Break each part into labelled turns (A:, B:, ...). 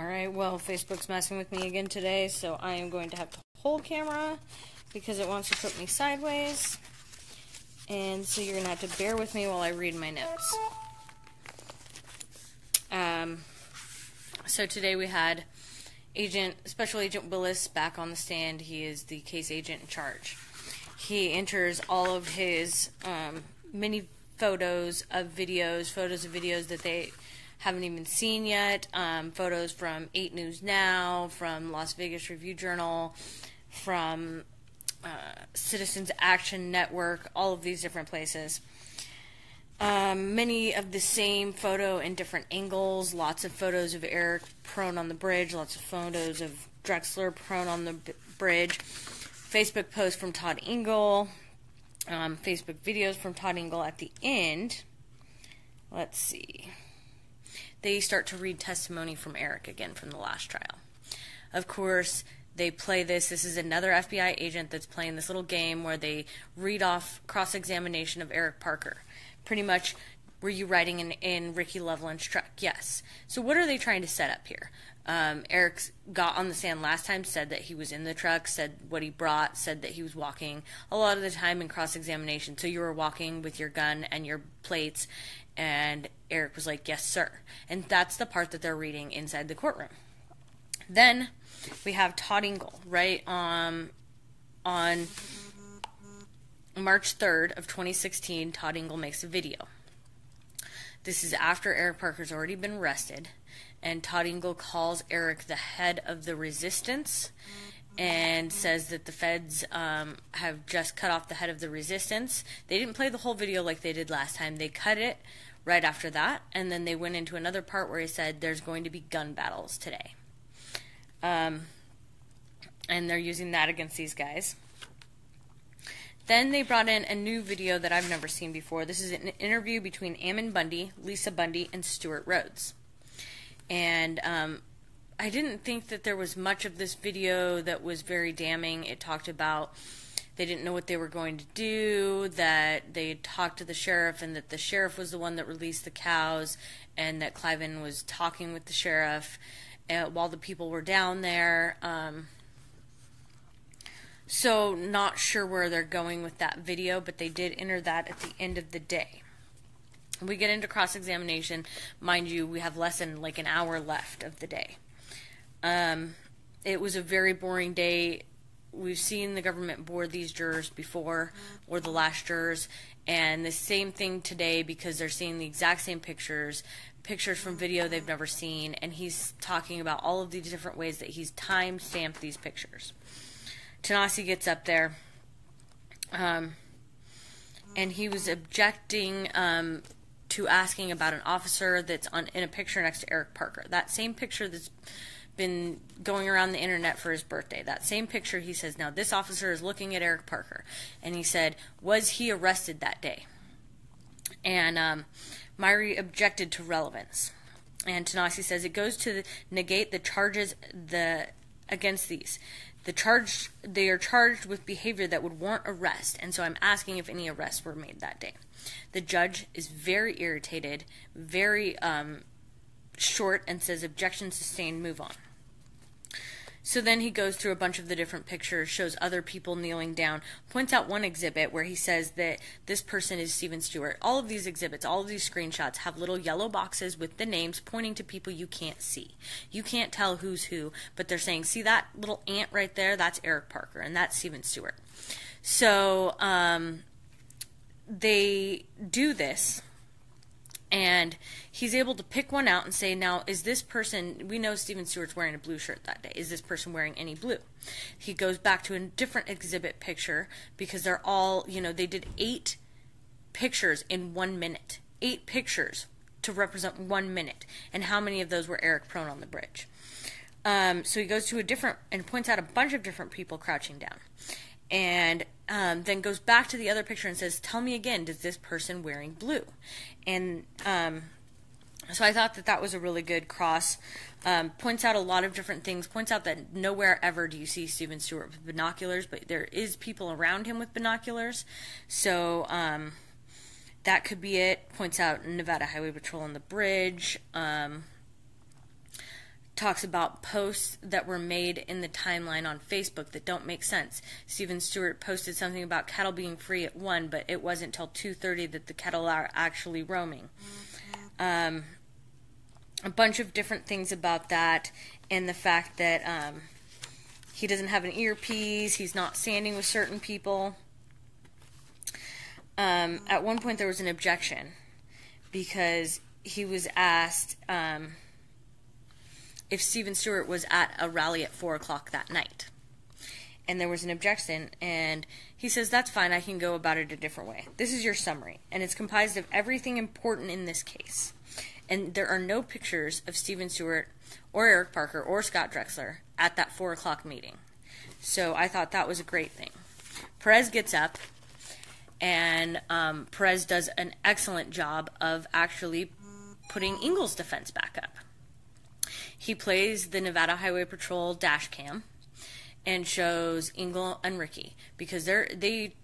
A: Alright, well, Facebook's messing with me again today, so I am going to have to hold camera because it wants to put me sideways. And so you're going to have to bear with me while I read my notes. So today we had Special Agent Willis back on the stand. He is the case agent in charge. He enters all of his mini photos of videos that they haven't even seen yet, photos from 8 News Now, from Las Vegas Review-Journal, from Citizens Action Network, all of these different places. Many of the same photo in different angles, lots of photos of Eric prone on the bridge, lots of photos of Drexler prone on the bridge, Facebook posts from Todd Engel, Facebook videos from Todd Engel. At the end, let's see, they start to read testimony from Eric again from the last trial. Of course, they play this. This is another FBI agent that's playing this little game where they read off cross-examination of Eric Parker. Pretty much, were you riding in Ricky Loveland's truck? Yes. So what are they trying to set up here? Eric got on the stand last time, said that he was in the truck, said what he brought, said that he was walking a lot of the time in cross-examination. So you were walking with your gun and your plates, and Eric was like, yes, sir. And that's the part that they're reading inside the courtroom. Then we have Todd Engel, right? On March 3rd of 2016, Todd Engel makes a video. This is after Eric Parker's already been arrested, and Todd Engel calls Eric the head of the resistance and says that the feds have just cut off the head of the resistance. They didn't play the whole video like they did last time. They cut it right after that, and then they went into another part where he said there's going to be gun battles today. And they're using that against these guys. Then they brought in a new video that I've never seen before. This is an interview between Ammon Bundy, Lisa Bundy, and Stewart Rhodes. And I didn't think that there was much of this video that was very damning. It talked about they didn't know what they were going to do, that they had talked to the sheriff, and that the sheriff was the one that released the cows, and that Cliven was talking with the sheriff while the people were down there. So not sure where they're going with that video, but they did enter that at the end of the day. We get into cross-examination. Mind you, we have less than like an hour left of the day. It was a very boring day. We've seen the government bore these jurors before, or the last jurors, and the same thing today because they're seeing the exact same pictures from video they've never seen, and he's talking about all of these different ways that he's time-stamped these pictures. Tanasi gets up there, and he was objecting to asking about an officer that's in a picture next to Eric Parker. That same picture that's been going around the internet for his birthday. That same picture, he says, now this officer is looking at Eric Parker. And he said, was he arrested that day? And Myrie objected to relevance. And Tanasi says it goes to negate the charges against these. They are charged with behavior that would warrant arrest, and so I'm asking if any arrests were made that day. The judge is very irritated, very short, and says objection sustained, move on. So then he goes through a bunch of the different pictures, shows other people kneeling down, points out one exhibit where he says that this person is Stephen Stewart. All of these exhibits, all of these screenshots have little yellow boxes with the names pointing to people you can't see. You can't tell who's who, but they're saying, see that little ant right there? That's Eric Parker, and that's Stephen Stewart. So they do this. And he's able to pick one out and say, now, is this person, we know Stephen Stewart's wearing a blue shirt that day. Is this person wearing any blue? He goes back to a different exhibit picture because they're all, they did 8 pictures in 1 minute. 8 pictures to represent 1 minute. And how many of those were Eric prone on the bridge? So he goes to and points out a bunch of different people crouching down. And then goes back to the other picture and says, tell me again, does this person wearing blue? And so I thought that was a really good cross. Points out a lot of different things. Points out that nowhere ever do you see Stephen Stewart with binoculars, but there is people around him with binoculars. So that could be it. Points out Nevada Highway Patrol on the bridge. talks about posts that were made in the timeline on Facebook that don't make sense. Stephen Stewart posted something about cattle being free at 1, but it wasn't till 2:30 that the cattle are actually roaming. A bunch of different things about that, and the fact that he doesn't have an earpiece, he's not standing with certain people. At one point there was an objection because he was asked if Stephen Stewart was at a rally at 4 o'clock that night. And there was an objection, and he says, that's fine, I can go about it a different way. This is your summary, and it's comprised of everything important in this case. And there are no pictures of Stephen Stewart or Eric Parker or Scott Drexler at that 4 o'clock meeting. So I thought that was a great thing. Perez gets up, and Perez does an excellent job of actually putting Engel's defense back up. He plays the Nevada Highway Patrol dash cam and shows Engel and Ricky, because they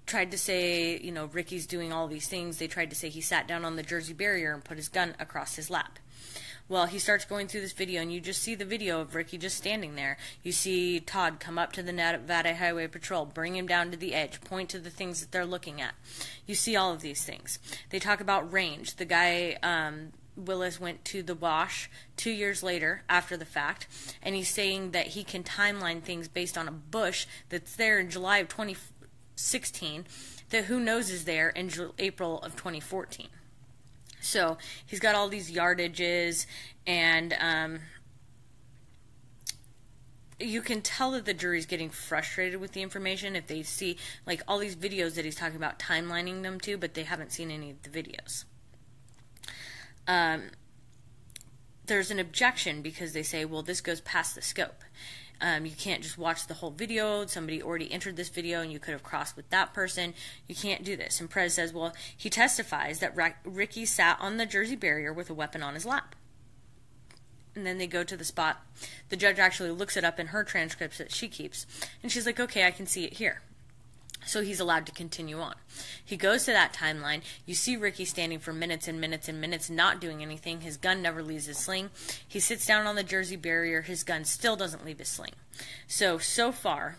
A: tried to say, you know, Ricky's doing all these things. They tried to say he sat down on the Jersey barrier and put his gun across his lap. Well, he starts going through this video, and you just see the video of Ricky just standing there. You see Todd come up to the Nevada Highway Patrol, bring him down to the edge, point to the things that they're looking at. You see all of these things. They talk about range. The guy, Willis, went to the wash 2 years later after the fact, and he's saying that he can timeline things based on a bush that's there in July of 2016 that who knows is there in April of 2014. So he's got all these yardages, and you can tell that the jury's getting frustrated with the information if they see like all these videos that he's talking about timelining them to, but they haven't seen any of the videos. There's an objection because they say, well, this goes past the scope. You can't just watch the whole video. Somebody already entered this video and you could have crossed with that person. You can't do this. And Perez says, well, he testifies that Ricky sat on the Jersey barrier with a weapon on his lap. And then they go to the spot. The judge actually looks it up in her transcripts that she keeps. And she's like, okay, I can see it here. So he's allowed to continue on. He goes to that timeline. You see Ricky standing for minutes and minutes and minutes, not doing anything. His gun never leaves his sling. He sits down on the Jersey barrier. His gun still doesn't leave his sling. So far,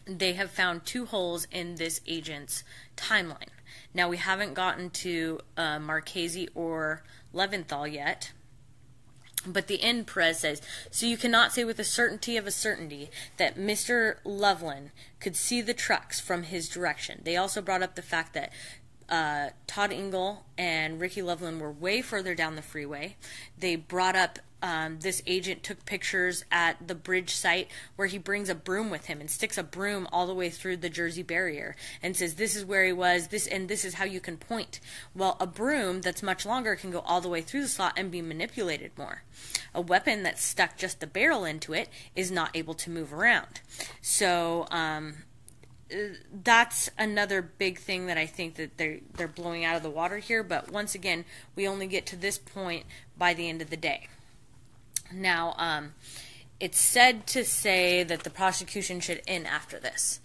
A: they have found 2 holes in this agent's timeline. Now, we haven't gotten to Marchese or Leventhal yet. But the end, Perez says, so you cannot say with a certainty of a certainty that Mr. Loveland could see the trucks from his direction. They also brought up the fact that Todd Engel and Ricky Loveland were way further down the freeway. They brought up this agent took pictures at the bridge site where he brings a broom with him and sticks a broom all the way through the Jersey barrier and says, this is where he was, this is how you can point. Well, a broom that's much longer can go all the way through the slot and be manipulated more. A weapon that's stuck just the barrel into it is not able to move around. So, that's another big thing that I think that they're blowing out of the water here, but once again, we only get to this point by the end of the day. Now, it's said to say that the prosecution should end after this,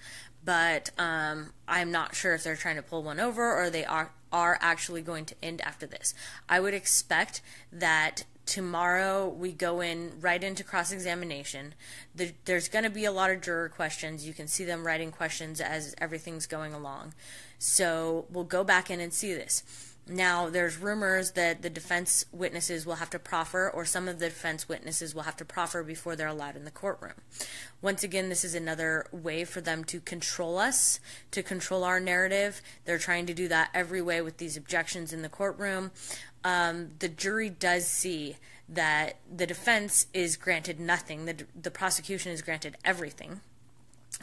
A: but I'm not sure if they're trying to pull one over or they are actually going to end after this. I would expect that tomorrow we go in right into cross-examination. There's going to be a lot of juror questions. You can see them writing questions as everything's going along. So we'll go back in and see this. Now, there's rumors that the defense witnesses will have to proffer, or some of the defense witnesses will have to proffer before they're allowed in the courtroom. Once again, this is another way for them to control us, to control our narrative. They're trying to do that every way with these objections in the courtroom. The jury does see that the defense is granted nothing. The prosecution is granted everything.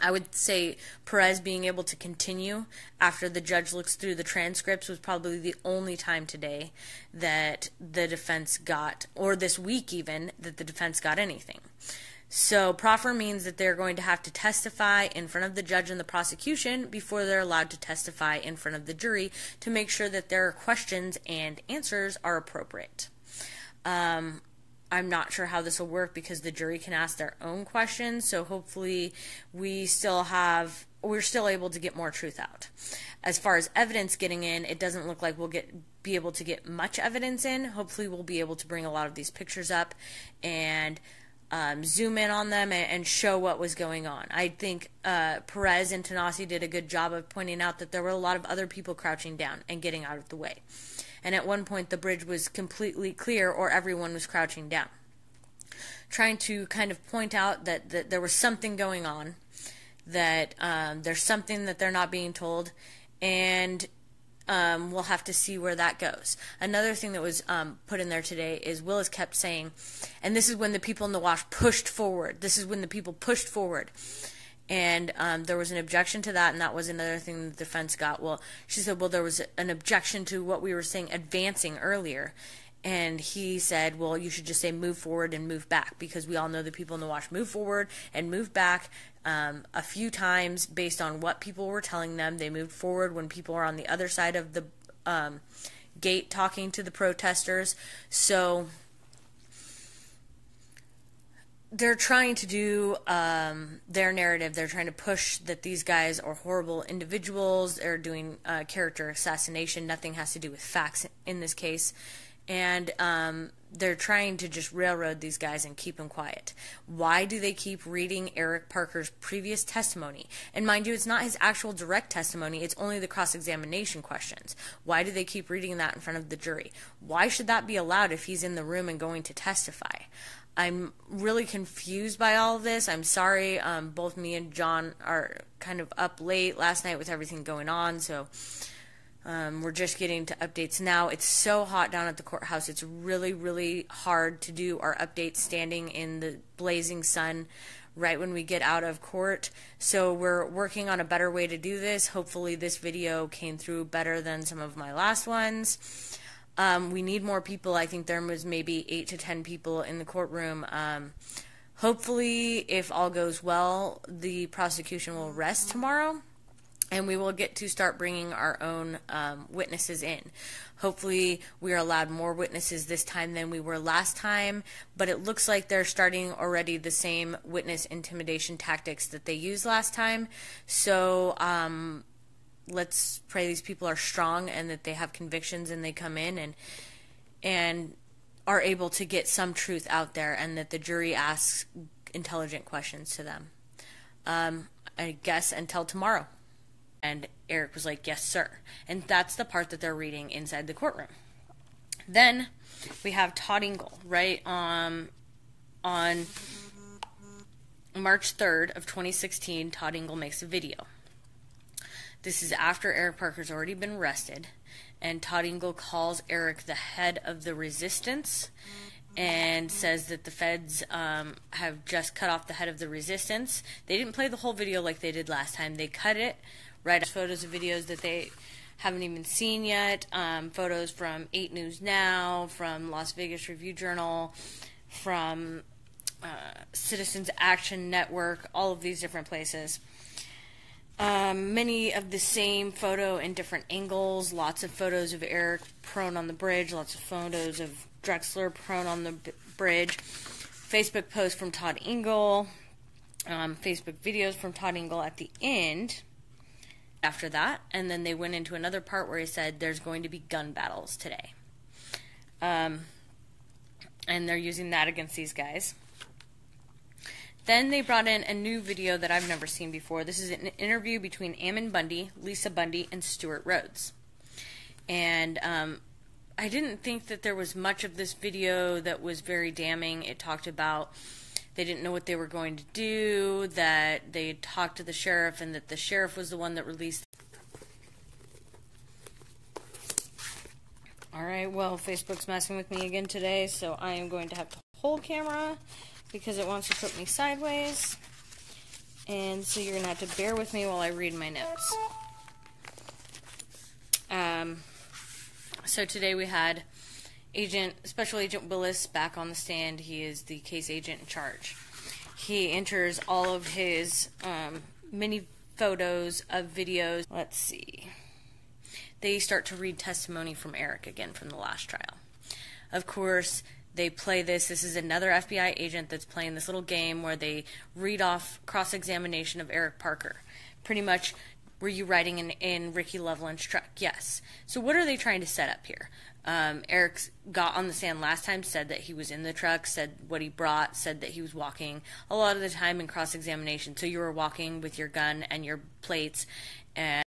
A: I would say Perez being able to continue after the judge looks through the transcripts was probably the only time today that the defense got, or this week even, that the defense got anything. So proffer means that they're going to have to testify in front of the judge and the prosecution before they're allowed to testify in front of the jury to make sure that their questions and answers are appropriate. I'm not sure how this will work because the jury can ask their own questions. So hopefully we're still able to get more truth out. As far as evidence getting in, it doesn't look like we'll be able to get much evidence in. Hopefully we'll be able to bring a lot of these pictures up and zoom in on them and show what was going on. I think Perez and Tanasi did a good job of pointing out that there were a lot of other people crouching down and getting out of the way. And at one point the bridge was completely clear or everyone was crouching down. Trying to kind of point out that there was something going on, that there's something that they're not being told, and we'll have to see where that goes. Another thing that was put in there today is Willis kept saying, and this is when the people in the wash pushed forward. This is when the people pushed forward. And there was an objection to that, and that was another thing the defense got. Well, she said, well, there was an objection to what we were saying advancing earlier. And he said, well, you should just say move forward and move back, because we all know the people in the wash move forward and move back a few times based on what people were telling them. They moved forward when people were on the other side of the gate talking to the protesters. So they're trying to do their narrative. They're trying to push that these guys are horrible individuals. They're doing character assassination. Nothing has to do with facts in this case. And they're trying to just railroad these guys and keep them quiet. Why do they keep reading Eric Parker's previous testimony? And mind you, it's not his actual direct testimony. It's only the cross-examination questions. Why do they keep reading that in front of the jury? Why should that be allowed if he's in the room and going to testify? I'm really confused by all of this. I'm sorry. Both me and John are kind of up late last night with everything going on, so we're just getting to updates now. It's so hot down at the courthouse. It's really, really hard to do our updates standing in the blazing sun right when we get out of court. So we're working on a better way to do this. Hopefully this video came through better than some of my last ones. We need more people. I think there was maybe 8 to 10 people in the courtroom. Hopefully, if all goes well, the prosecution will rest tomorrow, and we will get to start bringing our own witnesses in. Hopefully, we are allowed more witnesses this time than we were last time, but it looks like they're starting already the same witness intimidation tactics that they used last time. So, let's pray these people are strong and that they have convictions and they come in and are able to get some truth out there, and that the jury asks intelligent questions to them. I guess until tomorrow. And Eric was like, yes, sir. And that's the part that they're reading inside the courtroom. Then we have Todd Engel, right? On March 3rd of 2016, Todd Engel makes a video. This is after Eric Parker's already been arrested, and Todd Engel calls Eric the head of the resistance and says that the feds have just cut off the head of the resistance. They didn't play the whole video like they did last time. They cut it, right? Photos of videos that they haven't even seen yet, photos from 8 News Now, from Las Vegas Review-Journal, from Citizens Action Network, all of these different places. Many of the same photo in different angles, lots of photos of Eric prone on the bridge, lots of photos of Drexler prone on the bridge, Facebook posts from Todd Engel, Facebook videos from Todd Engel at the end after that, and then they went into another part where he said there's going to be gun battles today. And they're using that against these guys. Then they brought in a new video that I've never seen before. This is an interview between Ammon Bundy, Lisa Bundy, and Stewart Rhodes. And I didn't think that there was much of this video that was very damning. It talked about they didn't know what they were going to do, that they had talked to the sheriff, and that the sheriff was the one that released. Alright, well, Facebook's messing with me again today, so I am going to have to hold camera because it wants to put me sideways. And so you're going to have to bear with me while I read my notes. So today we had Special Agent Willis back on the stand. He is the case agent in charge. He enters all of his many photos of videos. Let's see. They start to read testimony from Eric again from the last trial. Of course, They play this. This is another FBI agent that's playing this little game where they read off cross-examination of Eric Parker. Pretty much, were you riding in Ricky Loveland's truck? Yes. So what are they trying to set up here? Eric got on the stand last time, said that he was in the truck, said what he brought, said that he was walking a lot of the time in cross-examination. So you were walking with your gun and your plates, and